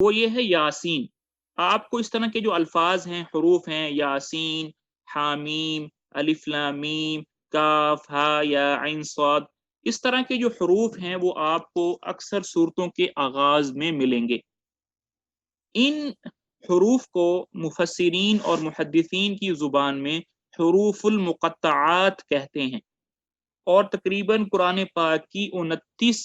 وہ ये है यासीन। आपको इस तरह के जो अल्फाज हैं, हरूफ हैं, यासीन, हामीम, अलिफ लाम मीम, काफ हा या आइन स्वाद, इस तरह के जो हरूफ हैं वो आपको अक्सर सूरतों के आगाज में मिलेंगे। इन हरूफ को मुफस्सिरीन और मुहद्दिसीन की जुबान में हरूफुल मुक़त्तआत कहते हैं। और तकरीबन कुरान पाक की 29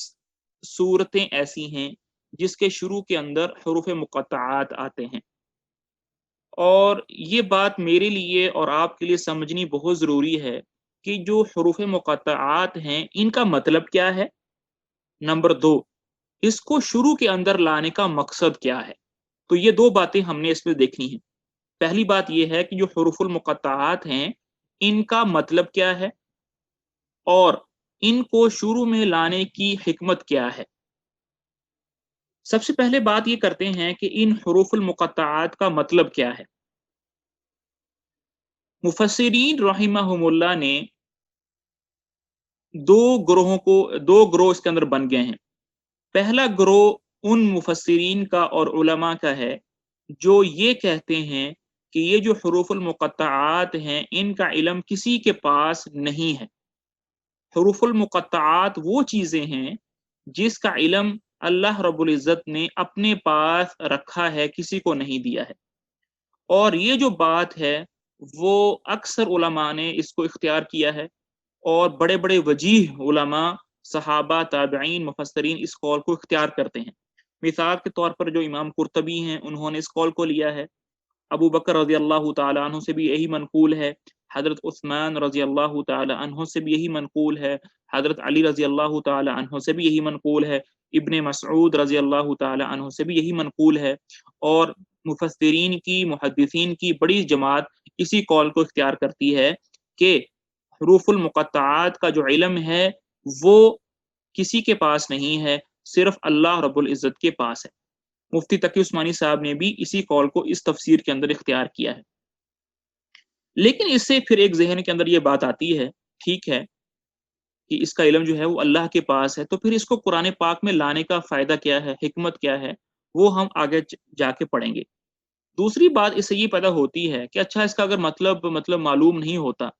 सूरतें ऐसी हैं जिसके शुरू के अंदर हरूफ मुक़त्तआत आते हैं। और ये बात मेरे लिए और आपके लिए समझनी बहुत ज़रूरी है कि जो हरूफ मुक़त्तआत हैं इनका मतलब क्या है। नंबर 2, इसको शुरू के अंदर लाने का मकसद क्या है। तो ये 2 बातें हमने इसमें देखनी है। पहली बात ये है कि जो हरूफुल मुक़त्तआत हैं इनका मतलब क्या है और इनको शुरू में लाने की हिकमत क्या है। सबसे पहले बात ये करते हैं कि इन हरूफुल मुक़त्तआत का मतलब क्या है। मुफस्सिरीन रहिमहुमुल्लाह ने दो ग्रोह इसके अंदर बन गए हैं। पहला ग्रोह उन मुफस्सिरीन का और उलमा का है जो ये कहते हैं कि ये जो हरूफुल मुक़त्तआत हैं इनका इल्म किसी के पास नहीं है। हरूफुल मुक़त्तआत वो चीज़ें हैं जिसका इल्म अल्लाह रब्बुल इज़्ज़त ने अपने पास रखा है, किसी को नहीं दिया है। और ये जो बात है वो अक्सर उलमा ने इसको इख्तियार किया है और बड़े-बड़े वजीह उलमा, सहाबा, ताबिईन, मुफस्सिरीन इस कौल को इख्तियार करते हैं। मिसाल के तौर पर जो इमाम कुर्तबी हैं उन्होंने इस कौल को लिया है। अबू बकर रज़ी अल्लाह तआला अन्हु से भी यही मनक़ूल है। हज़रत उस्मान रज़ी अल्लाह तआला अन्हु से भी यही मनक़ूल है। हज़रत अली रज़ी अल्लाह तआला अन्हु से भी यही मनक़ूल है। इब्न मसऊद रज़ी अल्लाह तआला अन्हु से भी यही मनक़ूल है। और मुफस्सिरीन की, मुहद्दिसीन की बड़ी जमात इसी कौल को इख्तियार करती है कि हरूफुल मुक़त्तआत का जो इल्म है वो किसी के पास नहीं है, सिर्फ अल्लाह रब्बुल इज़्ज़त के पास है। मुफ्ती तकी उस्मानी साहब ने भी इसी कौल को इस तफसीर के अंदर इख्तियार किया है। लेकिन इससे फिर एक ज़हन के अंदर ये बात आती है, ठीक है कि इसका इल्म जो है वो अल्लाह के पास है, तो फिर इसको कुरान पाक में लाने का फ़ायदा क्या है, हिकमत क्या है, वो हम आगे जाके पढ़ेंगे। दूसरी बात इससे ये पैदा होती है कि अच्छा इसका अगर मतलब मालूम नहीं होता,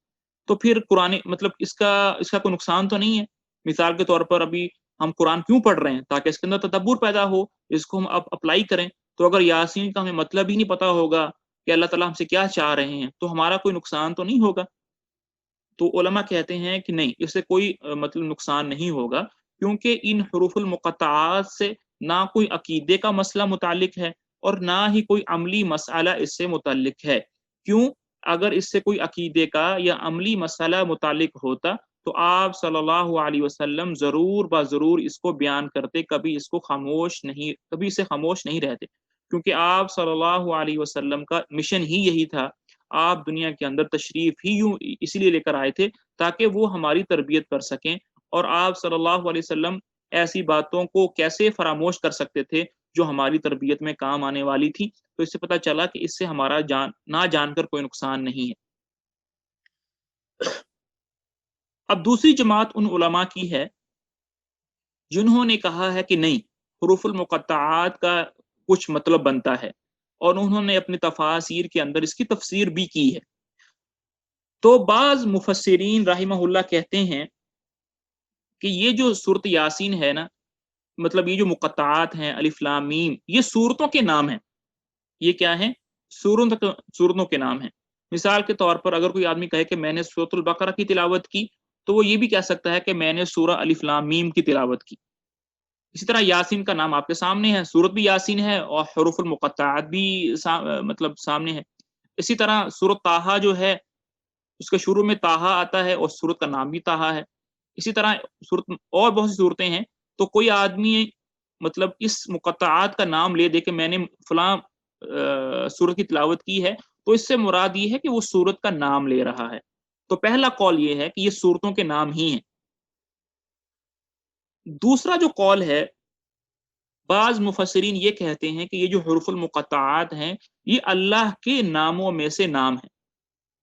तो फिर कुरान मतलब इसका इसका कोई नुकसान तो नहीं है। मिसाल के तौर पर अभी हम कुरान क्यों पढ़ रहे हैं? ताकि इसके अंदर तदब्बुर पैदा हो, इसको हम अब अप्लाई करें। तो अगर यासीन का हमें मतलब ही नहीं पता होगा कि अल्लाह ताला हमसे क्या चाह रहे हैं, तो हमारा कोई नुकसान तो नहीं होगा। तो उलमा कहते हैं कि नहीं, इससे कोई मतलब नुकसान नहीं होगा, क्योंकि इन हुरूफुल मुक़त्तआत से ना कोई अकीदे का मसला मुतालिक है और ना ही कोई अमली मसला इससे मुतालिक है। क्यों? अगर इससे कोई अकीदे का या अमली मसला मुतालिक होता तो आप सल्लल्लाहु अलैहि वसल्लम ज़रूर ब-ज़रूर इसको बयान करते, कभी इससे खामोश नहीं रहते। क्योंकि आप सल्लल्लाहु अलैहि वसल्लम का मिशन ही यही था। आप दुनिया के अंदर तशरीफ ही यूँ इसीलिए लेकर आए थे ताकि वो हमारी तरबियत कर सकें। और आप सल्लल्लाहु अलैहि वसल्लम ऐसी बातों को कैसे फरामोश कर सकते थे जो हमारी तरबियत में काम आने वाली थी। तो इससे पता चला कि इससे हमारा ना जानकर कोई नुकसान नहीं है। अब दूसरी जमात उन उलमा की है जिन्होंने कहा है कि नहीं, हुरूफुल मुक़त्तआत का कुछ मतलब बनता है और उन्होंने अपनी तफासिर के अंदर इसकी तफसीर भी की है। तो बाज़ मुफस्सिरीन राहिमहुल्लाह कहते हैं कि ये जो सूरत यासीन है ना, मतलब ये जो मुक़त्तआत हैं अलिफ लाम मीम, ये सूरतों के नाम हैं। ये क्या हैं? सूरतों के नाम हैं। मिसाल के तौर पर अगर कोई आदमी कहे कि मैंने सूरतुल बकरा की तिलावत की, तो वो ये भी कह सकता है कि मैंने सूरा अलिफ लाम मीम की तिलावत की। इसी तरह यासीन का नाम आपके सामने है, सूरत भी यासीन है और हुरूफुल मुक़त्तआत भी मतलब सामने है। इसी तरह सूरत ताहा जो है, उसके शुरू में ताहा आता है और सूरत का नाम भी ताहा है। इसी तरह सूरत और बहुत सी सूरतें हैं, तो कोई आदमी मतलब इस मुक़त्तआत का नाम ले दे कि मैंने फलाँ सूरत की तिलावत की है, तो इससे मुराद ये है कि वो सूरत का नाम ले रहा है। तो पहला कौल ये है कि ये सूरतों के नाम ही हैं। दूसरा जो कौल है, बाज़ मुफस्सिरीन ये कहते हैं कि ये जो हुरूफुल मुक़त्तआत हैं, ये अल्लाह के नामों में से नाम है।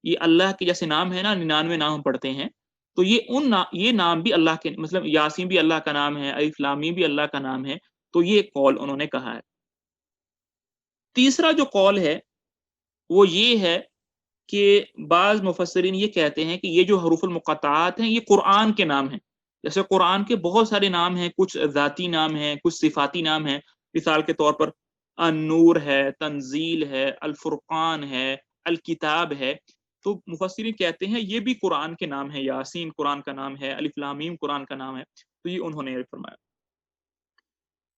ये अल्लाह के जैसे नाम है ना, 99 नाम हम पढ़ते हैं, तो ये नाम भी अल्लाह के मतलब यासीन भी अल्लाह का नाम है, अलिफ लाम मीम भी अल्लाह का नाम है। तो ये कौल उन्होंने कहा है। तीसरा जो कौल है वो ये है कि बाज़ मुफस्सिरीन ये कहते हैं कि ये जो हरूफुल मुक़त्तआत हैं ये कुरान के नाम हैं। जैसे कुरान के बहुत सारे नाम हैं, कुछ ज़ाती नाम हैं, कुछ सिफ़ाती नाम हैं। मिसाल के तौर पर अन-नूर है, तंज़ील है, अल-फ़ुरक़ान है, अल-किताब है। तो मुफस्सिरीन कहते हैं ये भी कुरान के नाम हैं, यासीन कुरान का नाम है, अलिफ लाम मीम कुरान का नाम है। तो ये उन्होंने फरमाया।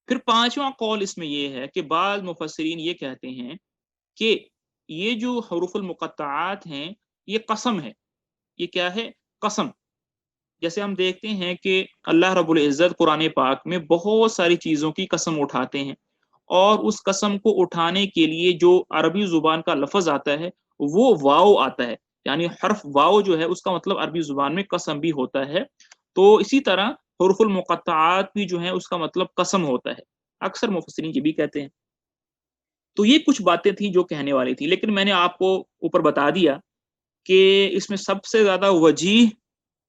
फिर पाँचवाँ कौल इसमें ये है कि बाज़ मुफस्सिरीन ये कहते हैं कि ये जो हरूफुल मुक़त्तआत हैं, ये कसम है। ये क्या है? कसम। जैसे हम देखते हैं कि अल्लाह रब्बुल इज़्ज़त कुरान पाक में बहुत सारी चीज़ों की कसम उठाते हैं और उस कसम को उठाने के लिए जो अरबी ज़ुबान का लफ़्ज़ आता है, वो वाव आता है। यानी हर्फ़ वाव जो है उसका मतलब अरबी ज़ुबान में कसम भी होता है। तो इसी तरह हुरूफ़ुल मुक़त्तआत भी जो है उसका मतलब कसम होता है। अक्सर मुफ़स्सिरीन ये भी कहते हैं। तो ये कुछ बातें थी जो कहने वाली थी, लेकिन मैंने आपको ऊपर बता दिया कि इसमें सबसे ज़्यादा वजीह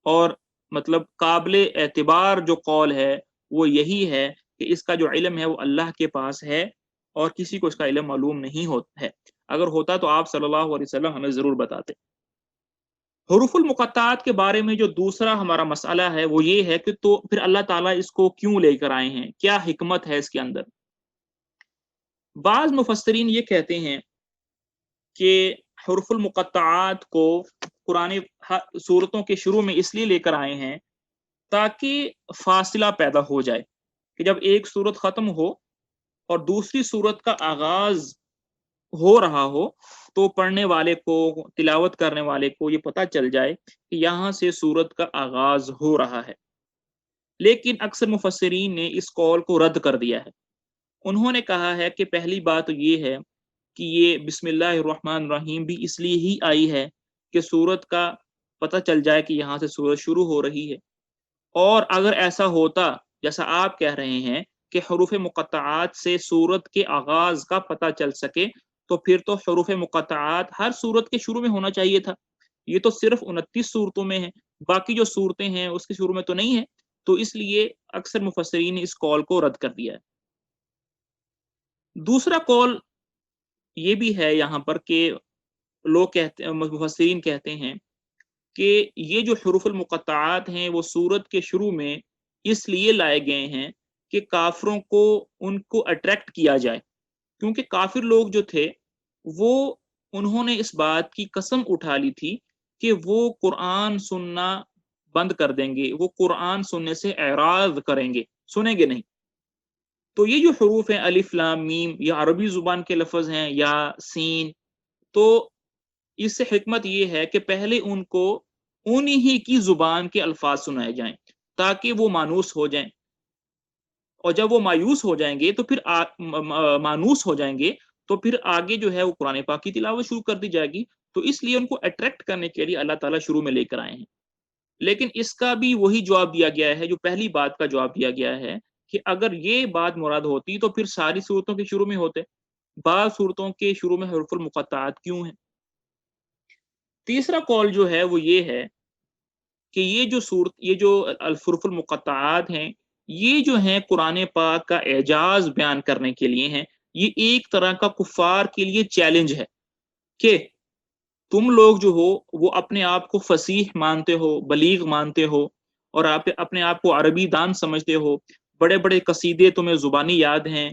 और मतलब काबिल एतबार जो कौल है, वो यही है कि इसका जो इल्म है वो अल्लाह के पास है और किसी को इसका इल्म मालूम नहीं होता है। अगर होता तो आप सल्लल्लाहु अलैहि वसल्लम हमें ज़रूर बताते। हुरूफुल मुक़त्तआत के बारे में जो दूसरा हमारा मसला है वो ये है कि तो फिर अल्लाह ताला इसको क्यों लेकर आए हैं? क्या हिकमत है इसके अंदर? बाज़ मुफस्सिरीन ये कहते हैं कि हुरूफुल मुक़त्तआत को कुरानी सूरतों के शुरू में इसलिए लेकर आए हैं ताकि फासिला पैदा हो जाए कि जब एक सूरत ख़त्म हो और दूसरी सूरत का आगाज़ हो रहा हो, तो पढ़ने वाले को, तिलावत करने वाले को ये पता चल जाए कि यहाँ से सूरत का आगाज़ हो रहा है। लेकिन अक्सर मुफस्सिरीन ने इस कौल को रद्द कर दिया है। उन्होंने कहा है कि पहली बात तो ये है कि ये बिस्मिल्लाहिर्रहमानिर्रहीम भी इसलिए ही आई है कि सूरत का पता चल जाए कि यहाँ से सूरत शुरू हो रही है। और अगर ऐसा होता, जैसा आप कह रहे हैं कि हरूफ़ मुक़त्तआत से सूरत के आगाज़ का पता चल सके, तो फिर तो हरूफ़ मुक़त्तआत हर सूरत के शुरू में होना चाहिए था। ये तो सिर्फ़ 29 सूरतों में है, बाकी जो सूरतें हैं उसके शुरू में तो नहीं है। तो इसलिए अक्सर मुफस्सिरीन ने इस कौल को रद्द कर दिया है। दूसरा कौल ये भी है यहाँ पर कि लोग कहते मुफस्सिरीन कहते हैं कि ये जो हुरूफ़ुल मुक़त्तआत हैं वो सूरत के शुरू में इसलिए लाए गए हैं कि काफ़िरों को उनको अट्रैक्ट किया जाए। क्योंकि काफ़िर लोग जो थे वो उन्होंने इस बात की कसम उठा ली थी कि वो कुरान सुनना बंद कर देंगे, वो कुरान सुनने से एराज़ करेंगे, सुनेंगे नहीं। तो ये जो हरूफ हैं अलिफ लाम मीम, या अरबी ज़ुबान के लफ़्ज़ हैं या सीन, तो इससे हिकमत ये है कि पहले उनको उन्हीं ही की ज़ुबान के अल्फाज़ सुनाए जाएँ, ताकि वो मानूस हो जाएँ। और जब वो मायूस हो जाएँगे तो फिर मानूस हो जाएँगे, तो फिर आगे जो है वो कुरान पाक की तिलावत शुरू कर दी जाएगी। तो इसलिए उनको अट्रैक्ट करने के लिए अल्लाह ताला शुरू में लेकर आए हैं। लेकिन इसका भी वही जवाब दिया गया है जो पहली बात का जवाब दिया गया है कि अगर ये बात मुराद होती तो फिर सारी सूरतों के शुरू में होते। बाज़ सूरतों के शुरू में हुरूफ़ुल मुक़त्तआत क्यों हैं? तीसरा कौल जो है वो ये है कि ये जो हुरूफ़ुल मुक़त्तआत हैं, ये जो हैं कुरान पाक का एजाज़ बयान करने के लिए हैं। ये एक तरह का कुफ़ार के लिए चैलेंज है कि तुम लोग जो हो वो अपने आप को फ़सीह मानते हो, बलीग मानते हो और आप अपने आप को अरबी दान समझते हो, बड़े-बड़े कसीदे तुम्हें ज़ुबानी याद हैं,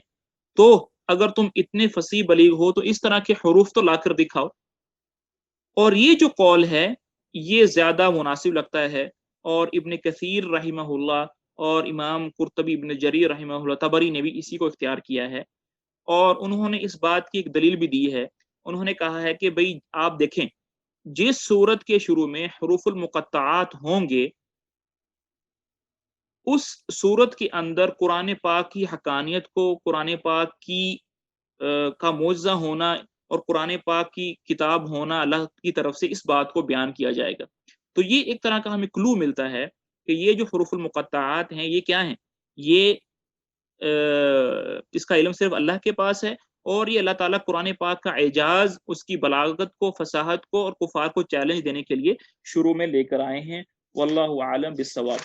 तो अगर तुम इतने फ़सीह बलीग हो तो इस तरह के हुरूफ तो लाकर दिखाओ। और ये जो कौल है, ये ज़्यादा मुनासिब लगता है और इब्न कसीर रहिमहुल्लाह और इमाम कुर्तबी इब्न जरीर रहिमहुल्लाह तबरी ने भी इसी को इख्तियार किया है और उन्होंने इस बात की एक दलील भी दी है। उन्होंने कहा है कि भई आप देखें, जिस सूरत के शुरू में हुरूफुल मुक़त्तआत होंगे, उस सूरत के अंदर कुरान पाक की हक़ानियत को, कुरान पाक की का मुअज़्ज़ा होना और कुरान पाक की किताब होना अल्लाह की तरफ से, इस बात को बयान किया जाएगा। तो ये एक तरह का हमें क्लू मिलता है कि ये जो हुरूफुल मुक़त्तआत हैं, ये क्या हैं? ये इसका इल्म सिर्फ़ अल्लाह के पास है और ये अल्लाह ताला कुरान पाक का एजाज़, उसकी बलागत को, फ़साहत को और कुफ़ार को चैलेंज देने के लिए शुरू में लेकर आए हैं। वल्लाहु आलम बिस्सवाब।